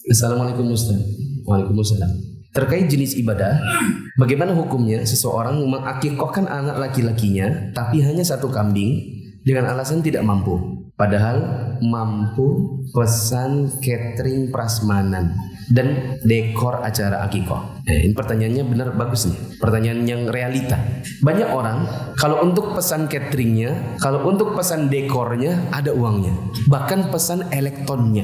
Assalamualaikum Ustaz. Waalaikumsalam. Terkait jenis ibadah, bagaimana hukumnya seseorang mengakikahkan anak laki-lakinya tapi hanya satu kambing dengan alasan tidak mampu, padahal mampu pesan catering prasmanan dan dekor acara akikah. Ini pertanyaannya benar bagus nih. Pertanyaan yang realita. Banyak orang kalau untuk pesan cateringnya, kalau untuk pesan dekornya ada uangnya, bahkan pesan elektonnya,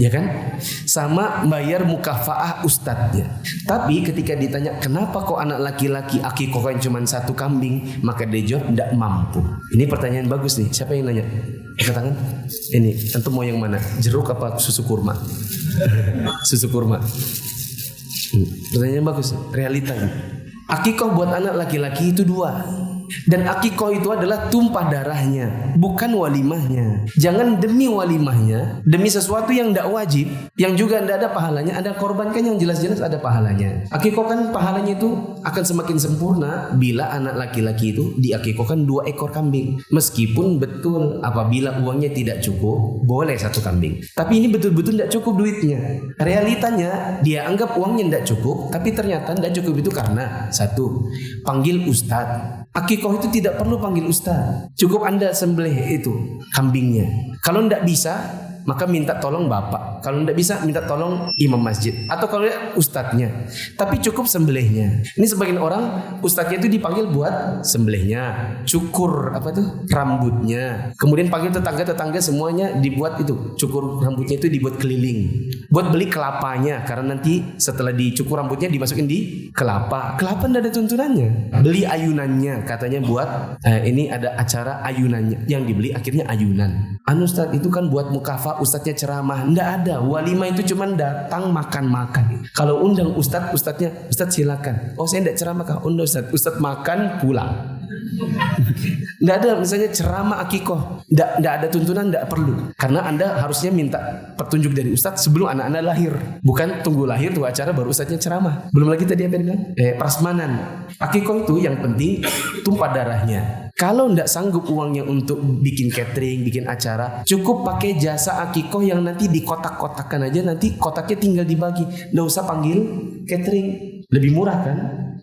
ya kan? Sama bayar mukafaah ustadznya. Tapi ketika ditanya kenapa kok anak laki-laki akikah kan cuma satu kambing, maka dia jawab tidak mampu. Ini pertanyaan bagus nih. Siapa yang nanya? Angkat tangan. Ini, antum mau yang mana? Jeruk apa susu kurma? Susu kurma. Pertanyaan bagus, realitanya. Akikah buat anak laki-laki itu dua. Dan akikah itu adalah tumpah darahnya, bukan walimahnya. Jangan demi walimahnya, demi sesuatu yang tidak wajib, yang juga tidak ada pahalanya, ada korbankan yang jelas-jelas ada pahalanya. Akikah kan pahalanya itu akan semakin sempurna bila anak laki-laki itu diakikahkan 2 ekor kambing. Meskipun betul apabila uangnya tidak cukup, boleh 1 kambing. Tapi ini betul-betul tidak cukup duitnya. Realitanya dia anggap uangnya tidak cukup, tapi ternyata tidak cukup itu karena satu, panggil ustadz. Akikah itu tidak perlu panggil ustaz. Cukup Anda sembelih itu kambingnya. Kalau tidak bisa, maka minta tolong bapak. Kalau tidak bisa, minta tolong imam masjid. Atau kalau ustadznya. Tapi cukup sembelihnya. Ini sebagian orang ustadznya itu dipanggil buat sembelihnya, cukur rambutnya. Kemudian panggil tetangga-tetangga semuanya dibuat itu. Cukur rambutnya itu dibuat keliling. Buat beli kelapanya. Karena nanti setelah dicukur rambutnya dimasukin di kelapa. Kelapa tidak ada tuntunannya. Beli ayunannya. Katanya buat ini ada acara ayunannya. Yang dibeli akhirnya ayunan. Ustaz itu kan buat mukafa, ustadznya ceramah. Nggak ada. Walimah itu cuma datang makan-makan. Kalau undang ustadznya, ustadz silakan. Oh saya tidak ceramah kah? Undang ustadz makan pulang. Nggak ada misalnya ceramah akikah. Nggak ada tuntunan, nggak perlu. Karena Anda harusnya minta petunjuk dari ustadz sebelum anak Anda lahir. Bukan tunggu lahir, tunggu acara baru ustadznya ceramah. Belum lagi tadi apa yang prasmanan. Akikah itu yang penting tumpah darahnya. Kalau tidak sanggup uangnya untuk bikin catering, bikin acara, cukup pakai jasa akikah yang nanti dikotak-kotakan aja, nanti kotaknya tinggal dibagi. Nggak usah panggil catering, lebih murah kan?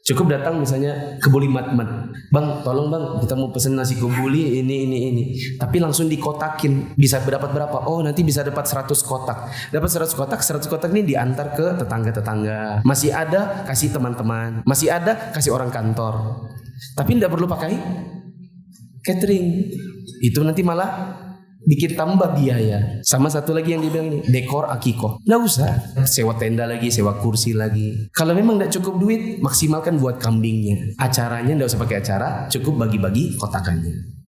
Cukup datang misalnya kebuli matmat, bang, tolong bang, kita mau pesen nasi kebuli ini. Tapi langsung dikotakin, bisa dapat berapa? Oh nanti bisa dapat 100 kotak. Dapat 100 kotak ini diantar ke tetangga-tetangga. Masih ada kasih teman-teman, masih ada kasih orang kantor. Tapi tidak perlu pakai catering. Itu nanti malah bikin tambah biaya. Sama satu lagi yang dibilang ini, dekor akikah. Nggak usah sewa tenda lagi, sewa kursi lagi. Kalau memang nggak cukup duit, maksimalkan buat kambingnya. Acaranya nggak usah pakai acara, cukup bagi-bagi kotakannya.